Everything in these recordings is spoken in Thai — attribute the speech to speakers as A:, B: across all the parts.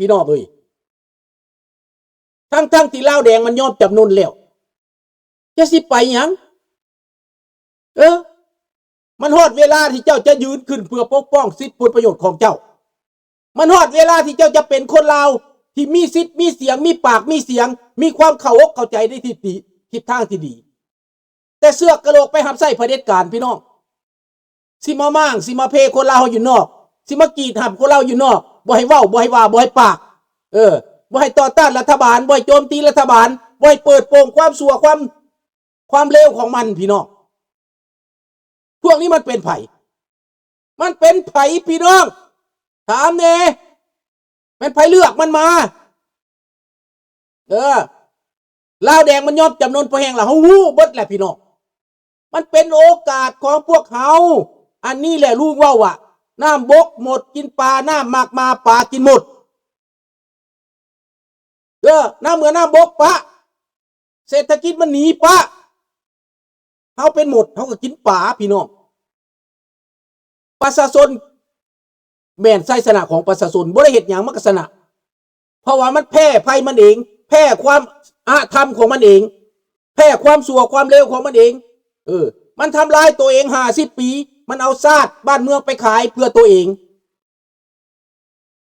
A: พี่น้องเอ้ยทั้งที่ลาวแดงมันยอมจำนนแล้วจะสิไปหยังมันฮอดเวลาที่เจ้าจะยืนขึ้นเพื่อปกป้องสิทธิผลประโยชน์ของเจ้ามันฮอดเวลาที่เจ้าจะเป็นคนลาวที่มีสิทธิ์มีเสียงมีปากมีเสียงมีความเข้าอกเข้าใจได้ทิศทางที่ดีแต่เสือกกระโหลกไปหับไส้เผด็จการพี่น้องสิมาม่างสิมาเพคนลาวอยู่นอกสิมากีดหับคนลาวอยู่นอกบ่ให้เว้าบ่ให้ว่าบ่ให้ปากบ่ให้ต่อต้านรัฐบาลบ่ให้โจมตีรัฐบาลบ่ให้เปิดโปงความชั่วความเลวของมันพี่น้องพวกนี้มันเป็นไผมันเป็นไผพี่น้องถามแน่มันไผเลือกมันมาลาวแดงมันยอมจำนนพอแห้งละเฮาฮู้เบิดแหละพี่น้องมันเป็นโอกาสของพวกเฮาอันนี้แหละลูกว่าว่ะน้ำบกหมดกินปลาน้ำมากมาปลากินหมดน้ำเหมือนน้ำบกปะเศรษฐกิจมันหนีปะเฮาเป็นหมดเฮาก็กินปลาพี่น้องประชาชนแม่นไส้สนะของประชาชนบ่ได้เฮ็ดหยังมันก็สนะเพราะว่ามันแพ้ภัยมันเองแพ้ความอาธรรมของมันเองแพ้ความชั่วความเลวของมันเองมันทำลายตัวเอง50 ปีมันเอาชาติบ้านเมืองไปขายเพื่อตัวเอง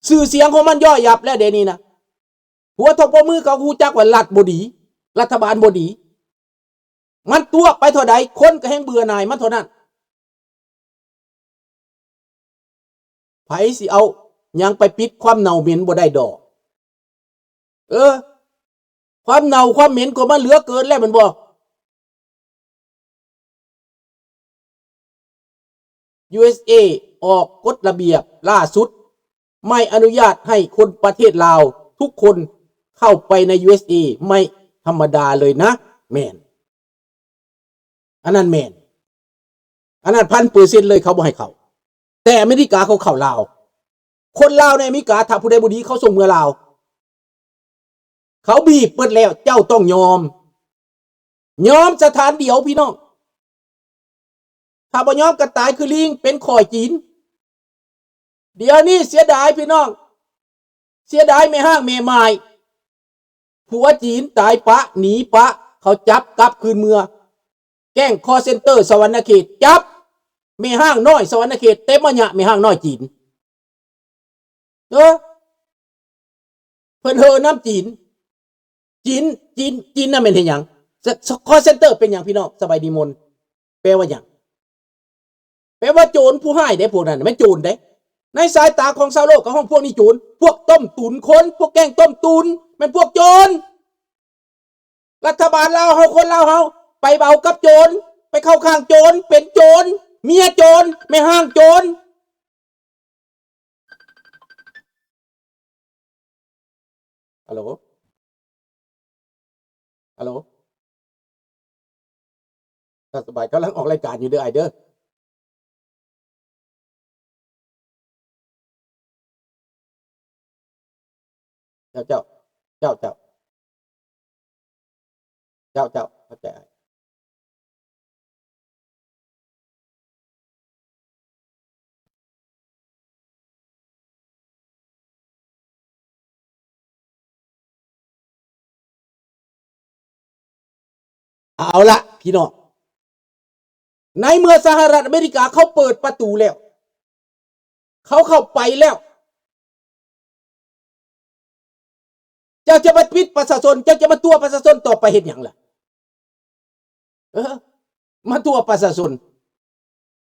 A: ชื่อเสียงของมันย่อยยับแล้วเดี๋ยวนี้นะหัวทบมือเขาฮู้จักว่ารัฐบ่ดีรัฐบาลบ่ดีมันตัวไปเท่าใดคนก็แห่งเบื่อหน่ายมันเท่านั้นไผสิเอายังไปปิดความเน่าเหม็นบ่ได้ดอกความเน่าความเหม็นก็มันเหลือเกินแล้วมันบ่USA ออกกฎระเบียบล่าสุดไม่อนุญาตให้คนประเทศลาวทุกคนเข้าไปใน USA ไม่ธรรมดาเลยนะแม่นอันนั้นแม่นอันนั้น1,000%เลยเขาบ่ให้เข้าแต่อเมริกาเขาเข้าลาวคนลาวในอเมริกาถ้าผู้ใดบ่ดีเขาส่งเมือลาวเขาบีบเปิดแล้วเจ้าต้องยอมสถานเดียวพี่น้องถ้าบ่ยอมก็ตายคือลิงเป็นข่อยจีนเดี๋ยวนี้เสียดายพี่น้องเสียดายแม่ห้างแม่ไม้ผัวจีนตายปะหนีปะเขาจับกลับคืนเมืองแกล้งคอเซ็นเตอร์สวรรณเขตจับแม่ห้างน้อยสวรรณเขตเต็มมาเนี่ยแม่ห้างน้อยจีนเพิ่นน้ำจีนน่ะเป็นหยังคอเซ็นเตอร์เป็นหยังพี่น้องสบายดีมนแปลว่าหยังแปลว่าโจรผู้ให้เด้พวกนั้นไม่โจรเด้ในสายตาของชาวโลกกับห้องพวกนี้โจรพวกต้มตุนคนพวกแกล้งต้มตุนเป็นพวกโจรรัฐบาลเราเฮาคนเราเฮาไปเบากับโจรไปเข้าข้างโจรเป็นโจรเมียโจรไม่ห้างโจรฮัลโหลถ้าสบายกำลังออกรายการอยู่เด้อไอเด้อเจ้าเข้าใจเอาละพี่น้องในเมื่อสหรัฐอเมริกาเขาเปิดประตูแล้วเขาเข้าไปแล้วเจ้าจะมาปิดประชาชนเจ้าจะมาตัวประชาชนต่อไปเห็นอย่างล่ะมาตัวประชาชน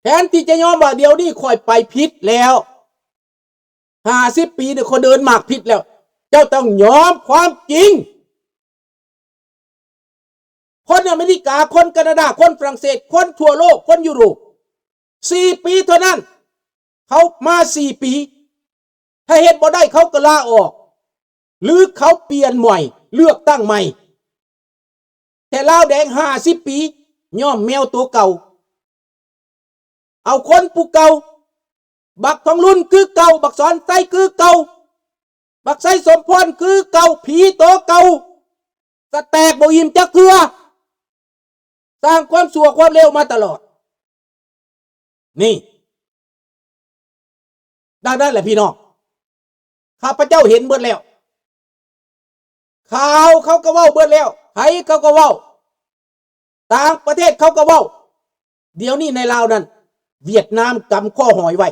A: แทนที่จะยอมว่าเดี๋ยวนี้ค่อยไปพิษแล้ว50 ปีเนี่ยคนเดินหมากพิษแล้วเจ้าต้องยอมความจริงคนอเมริกาคนแคนาดาคนฝรั่งเศสคนทั่วโลกคนยุโรป4 ปีเท่านั้นเขามา4 ปีถ้าเฮ็ดบ่ได้เขาก็ลาออกหรือเขาเปลี่ยนใหม่เลือกตั้งใหม่แต่ลาวแดง50 ปีย่อมแมวตัวเก่าเอาคนผู้เก่าบักทองรุ่นคือเก่าบักสอนไส้คือเก่าบักไส้สมพรคือเก่าผีตัวเก่าสแตกบ่ยิ้มจักเทื่อสร้างความชั่วความเลวมาตลอดนี่ดังนั้นแหละพี่น้อง ข้าพเจ้าเห็นเบิดแล้วข่าวเขาก็เว้าเบิดแล้วไผเขาก็เว้าต่างประเทศเขาก็เว้าเดี๋ยวนี้ในลาวนั้นเวียดนามกำข้อหอยไว้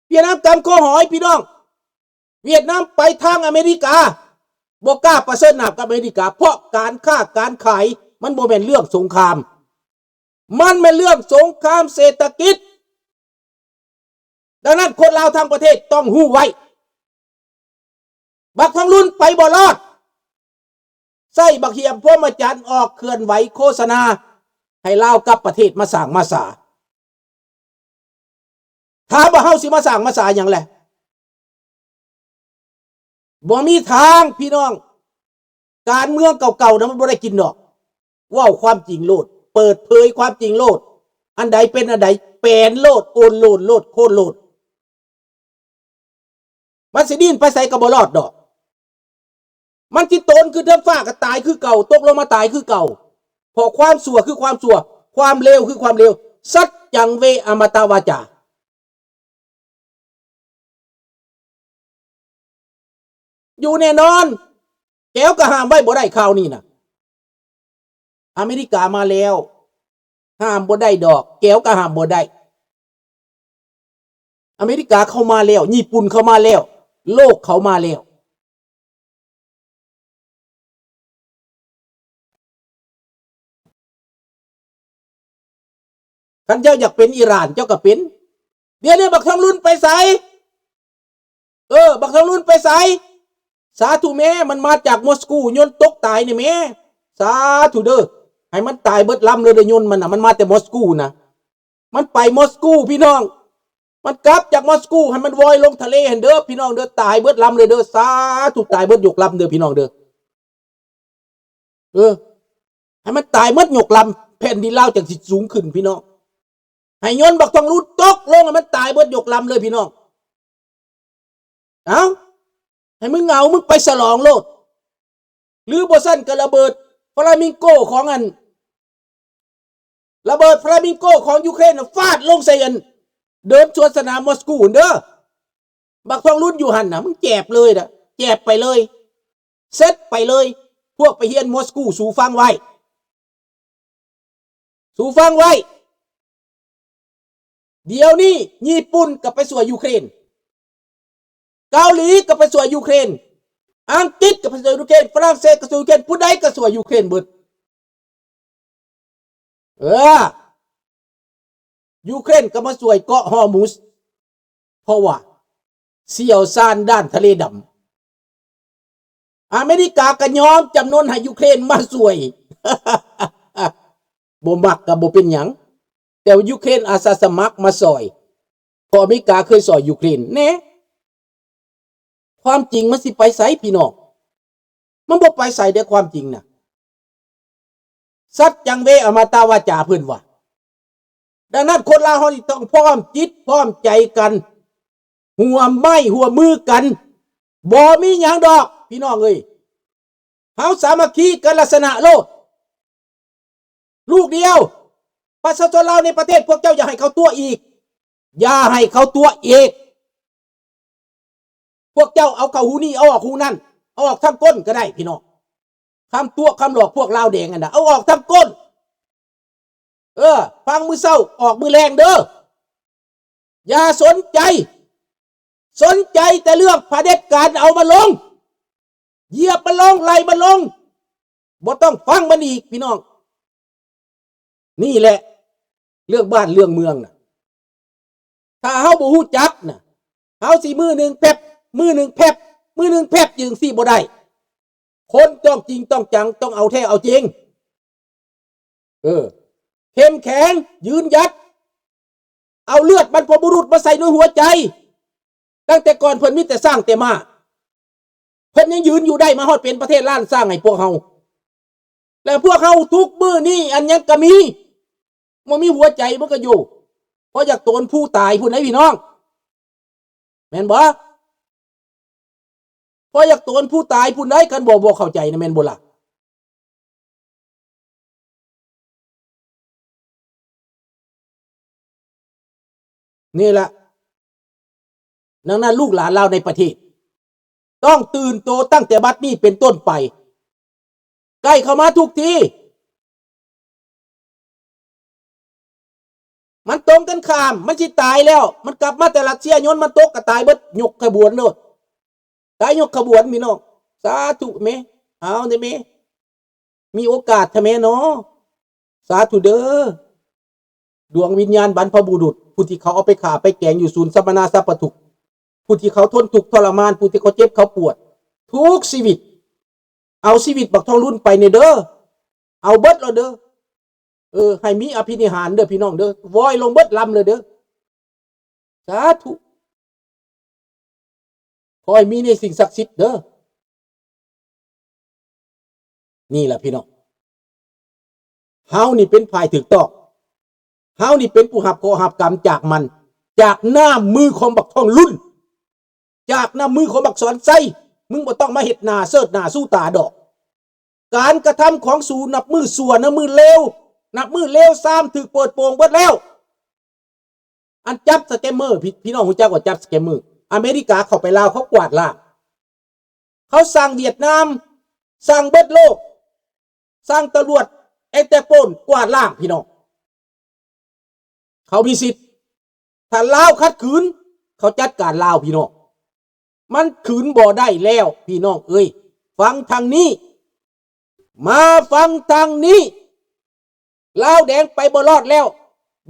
A: เวียดนามกำข้อหอยพี่น้องเวียดนามไปทางอเมริกาบ่กล้าประเสริฐหนักกับอเมริกาเพราะการค้าการขายมันบ่แม่นเรื่องสงครามมันเป็นเรื่องสงครามเศรษฐกิจดังนั้นคนลาวทั้งประเทศต้องหู้ไว้บักทองรุ่นไปบ่รอดใส่บักเหียมพวกมาจันออกเคลื่อนไหวโฆษณาให้ลาวกับประเทศมาสร้างมาสาถามว่าเฮาสิมาสร้างมาสาหยังแหละบ่มีทางพี่น้องการเมืองเก่าๆนะมันบ่ได้กินดอกว้าวความจริงโลดเปิดเผยความจริงโลดอันใดเป็นอันใดแปลนโลดโอนโลดโลดโค่นโลดมันสิดิ้นไปใส่ก็บ่รอดดอกมันสิโตนคือเทิงฟ้าก็ตายคือเก่าตกลงมาตายคือเก่าเพราะความชั่วคือความชั่วความเลวคือความเลวสัจจังเวอมตะวาจาอยู่แน่นอนแก้วก็ห้ามไว้บ่ได้ข่าวนี้นะอเมริกามาแล้วห้ามบ่ได้ดอกแก้วก็ห้ามบ่ได้อเมริกาเข้ามาแล้วญี่ปุ่นเข้ามาแล้วโลกเขามาแล้วคันเจ้าอยากเป็นอิหร่านเจ้าก็เป็นเดี๋ยวนี้บักทองรุ่นไปใส่บักทองรุ่นไปใส่สาธุแม่มันมาจากมอสโกยนตกตายนี่แม่สาธุเด้อให้มันตายเบิดลำเลยเด้อยนมันน่ะมันมาแต่มอสโกนะมันไปมอสโกพี่น้องมันกลับจากมอสโกให้มันวอยลงทะเลเห็นเด้อพี่น้องเด้อตายเบิดลำเลยเด้อสาธุตายเบิดยกลำเด้อพี่น้องเด้อให้มันตายเบิดยกลำแผ่นดินลาวจังสิสูงขึ้นพี่น้องให้ยนบักทองรุ่นตกลงให้มันตายเบิดยกลำเลยพี่น้องเอ้าให้มึงเหงามึงไปฉลองโลดหรือบ่ซั่นก็ระเบิดฟลามิงโกของอันระเบิดฟลามิงโกของยูเครนฟาดลงใส่อันเดินสวนสนามมอสโกเด้อบักทองรุ่นอยู่หันน่ะมึงแจบเลยนะแจบไปเลยเซตไปเลยพวกไปเฮียนมอสโกสู่ฟังไว้สู่ฟังไว้เดี๋ยวนี้ญี่ปุ่นก็ไปสวยยูเครนเกาหลีก็ไปสวยยูเครนอังกฤษก็ไปสวยยูเครนฝรั่งเศสก็สวยยูเครนผู้ใดก็สวยยูเครนเบิดยูเครนก็มาสวยเกาะฮอร์มุสเพราะว่าเสี่ยวซ่านด้านทะเลดำอเมริกาก็ยอมจำนวนให้ยูเครนมาสวยบ่มักก็บ่เป็นหยังแต่ยูเครนอาสาสมัครมาซอยพออเมริกาเคยซอยยูเครนแน่ความจริงมันสิไปไสพี่น้องมันบ่ไปไสได้ความจริงน่ะสัจจังเวอมตะวาจาเพิ่นว่าดังนั้นคนลาวเฮานี่ต้องพร้อมจิตพร้อมใจกันหัวไม้หัวมือกันบ่มีหยังดอกพี่น้องเอ้ยเฮาสามัคคีกันลักษณะโลดลูกเดียวประชาชนลาวในประเทศพวกเจ้าอย่าให้เขาตัวอีกอย่าให้เขาตัวอีกพวกเจ้าเอาเข้าหูนี่เอาออกหูนั่นเอาออกทั้งก้นก็ได้พี่น้องคำตัวคำหลอกพวกลาวแดงกันนะเอาออกทั้งก้นฟังมือเศร้าออกมือแรงเด้ออย่าสนใจแต่เรื่องเผด็จการเอามาลงเหยียบมันลงไล่มันลงบ่ต้องฟังมันอีกพี่น้องนี่แหละเรื่องบ้านเรื่องเมืองน่ะถ้าเฮาบ่ฮู้จักน่ะเฮาสิมือหนึ่งแป๊บมือหนึ่งแป๊บมือหนึ่งแป๊บยืงสิบ่ได้คนต้องจริงต้องจังต้องเอาแท้เอาจริงเข้มแข็งยืนหยัดเอาเลือดบรรพบุรุษมาใส่ในหัวใจตั้งแต่ก่อนเพิ่นมีแต่สร้างแต่มาเพิ่นยังยืนอยู่ได้มาฮอดเป็นประเทศล้านสร้างให้พวกเฮาแล้วพวกเฮาทุกมื้อนี้อันยังก็มีบ่มีหัวใจมันก็อยู่เพราะอยากโตนผู้ตายผู้ไหนพี่น้องแม่นบ่เพราะอยากโตนผู้ตายผู้ไหนกันบ่เข้าใจนะแม่นบ่ล่ะนี่แหละ ดังนั้นลูกหลานเราในประเทศต้องตื่นโตตั้งแต่บัดนี้เป็นต้นไปใกล้เข้ามาทุกทีมันตรงกันข้ามมันสิตายแล้วมันกลับมาแต่รัสเซียย้อนมันตกก็ตายเบิดยกขบวนโลดตายยกขบวนพี่น้องสาธุแม่เอาได้แม่มีโอกาสทำไมเนาะสาธุเด้อดวงวิญญาณบรรพบุรุษผู้ที่เขาเอาไปฆ่าไปแกงอยู่ศูนย์สัมมนาสัพพทุกผู้ที่เขาทนทุกข์ทรมานผู้ที่เขาเจ็บเขาปวดทุกชีวิตเอาชีวิตบักทองรุ่นไปในเด้อเอาเบิดเราเด้อให้มีอภินิหารเด้อพี่น้องเด้อวอยลงเบิดลำเลยเด้อสาธุขอให้มีในสิ่งศักดิ์สิทธิ์เด้อนี่แหละพี่น้องเฮานี่เป็นฝ่ายถูกต้องเฮานี่เป็นผู้หับขอหับกรรมจากมันจากหน้ามือของบักทองรุ่นจากหน้ามือของบักสอนไส้มึงบ่ต้องมาเฮ็ดหน้าเสิร์ชหน้าสู้ตาดอกการกระทำของสูนับมือส่วนนับมือเลวนับมือเลวซ้ำถึกเปิดโปงเบิดแล้วอันจับสแกมเมอร์พี่น้องหูจักว่าจับสแกมเมอร์อเมริกาเข้าไปลาวเขากวาดล้างเขาสั่งเวียดนามสั่งเบิดโลกสั่งตำรวจเอเตโปนกวาดล้างพี่น้องเขามีสิทธิ์ถ้าลาวขัดขืนเขาจัดการลาวพี่น้องมันขืนบ่ได้แล้วพี่น้องเอ้ยฟังทางนี้มาฟังทางนี้ลาวแดงไปบ่รอดแล้ว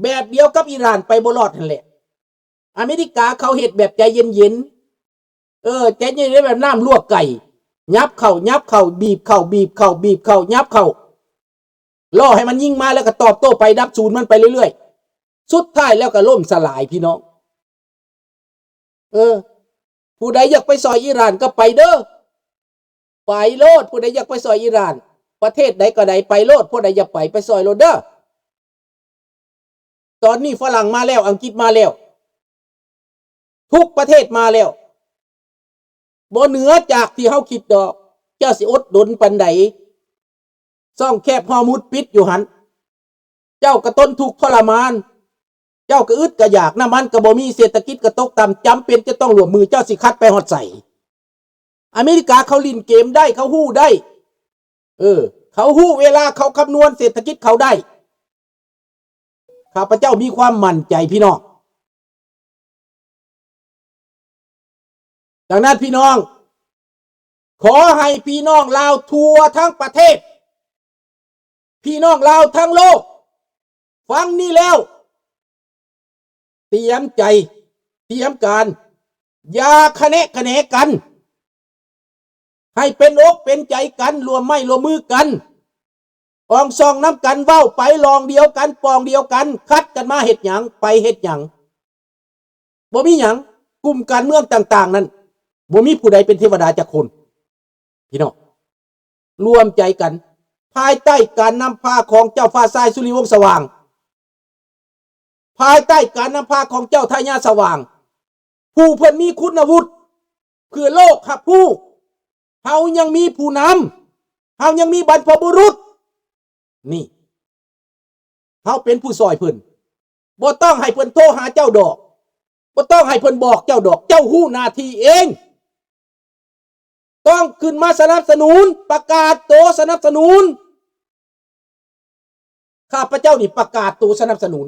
A: แบบเดียวกับอิหร่านไปบ่รอดนั่นแหละอเมริกาเขาเฮ็ดแบบใจเย็นใจเย็นแบบน้ำลวกไก่ยับเข่ายับเข่าบีบเข่าบีบเข่าบีบเข่ายับเข่าล่อให้มันยิ่งมาแล้วก็ตอบโต้ไปดับศูนย์มันไปเรื่อยๆสุดท้ายแล้วก็ล่มสลายพี่น้องผู้ใดอยากไปซอยอิหร่านก็ไปเด้อไปโลดผู้ใดอยากไปซอยอิหร่านประเทศใดก็ใดไปโลดผู้ใดอยากไปซอยโลดเด้อตอนนี้ฝรั่งมาแล้วอังกฤษมาแล้วทุกประเทศมาแล้วบ่เหนือจากที่เฮาคิดดอกเจ้าสิอดดนปานใดซ่องแคบฮอมุดปิดอยู่หันเจ้าก็ต้นทุกข์ทรมานเจ้าก็อึดก็อยากน้ำมันก็บ่มีเศรษฐกิจก็ตกต่ำจำเป็นจะต้องรวมมือเจ้าสิคัดไปฮอดใส่อเมริกาเขาลินเกมได้เขาฮู้ได้เขาฮู้เวลาเขาคำนวณเศรษฐกิจเขาได้ข้าพเจ้ามีความมั่นใจพี่น้องดังนั้นพี่น้องขอให้พี่น้องลาวทั่วทั้งประเทศพี่น้องลาวทั้งโลกฟังนี่แล้วเตรียมใจเตรียมการอย่าคะแนนคะแนนกันให้เป็นอกเป็นใจกันรวมไม้รวมมือกันอองซองน้ำกันเว้าไปลองเดียวกันปองเดียวกันคัดกันมาเฮ็ดหยังไปเฮ็ดหยังบ่มีหยังกลุ่มการเมืองต่างๆนั้นบ่มีผู้ใดเป็นเทวดาจากคนพี่น้องรวมใจกันภายใต้การนำพาของเจ้าฟ้าทรายสุริวงศ์สว่างภายใต้การนำพาของเจ้าทายาสว่างผู้เพิ่นมีคุณวุฒิเพื่อโลกครับผู้เฮายังมีผู้นำเฮายังมีบรรพบุรุษนี่เฮาเป็นผู้ซอยเพิ่นบ่ต้องให้เพิ่นโทรหาเจ้าดอกบ่ต้องให้เพิ่นบอกเจ้าดอกเจ้าฮู้หน้าที่เองต้องขึ้นมาสนับสนุนประกาศตัวสนับสนุนข้าพเจ้านี่ประกาศตัวสนับสนุน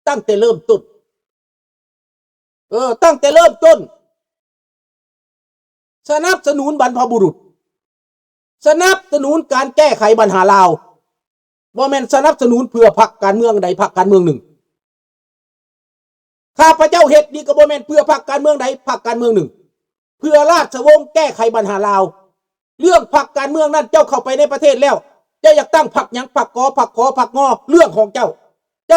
A: ตั้งแต่เริ่มต้นตั้งแต่เริ่มต้นสนับสนุนบรรพบุรุษสนับสนุนการแก้ไขปัญหาลาวบ่แม่นสนับสนุนเพื่อพรรคการเมืองใดพรรคการเมืองหนึ่งข้าพเจ้าเฮ็ดนี่ก็บ่แม่นเพื่อพรรคการเมืองใดพรรคการเมืองหนึ่งเพื่อราชวงศ์แก้ไขปัญหาลาวเรื่องพรรคการเมืองนั้นเจ้าเข้าไปในประเทศแล้วเจ้าอยากตั้งพรรคหยังพรรคกอพรรคขอพรรคงอเรื่องของเจ้า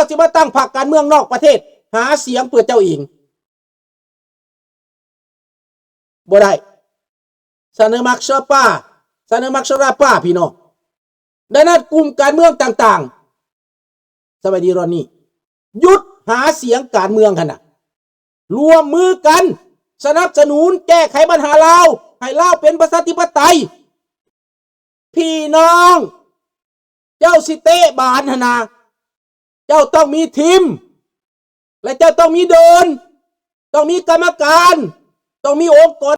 A: สิมาตั้งพรรคการเมืองนอกประเทศหาเสียงเพื่อเจ้าเองบ่ได้เสนอมักชอป้าเสนอมักชราป้าพี่น้องดังนั้นกลุ่มการเมืองต่างๆสวัสดีรอนนี่หยุดหาเสียงการเมืองกันนะรวมมือกันสนับสนุนแก้ไขปัญหาลาวให้ลาวเป็นประชาธิปไตยพี่น้องเจ้าสิเตะบานหนาเจ้าต้องมีทีมและเจ้าต้องมีเดิน ต้องมีกรรมการต้องมีองค์กร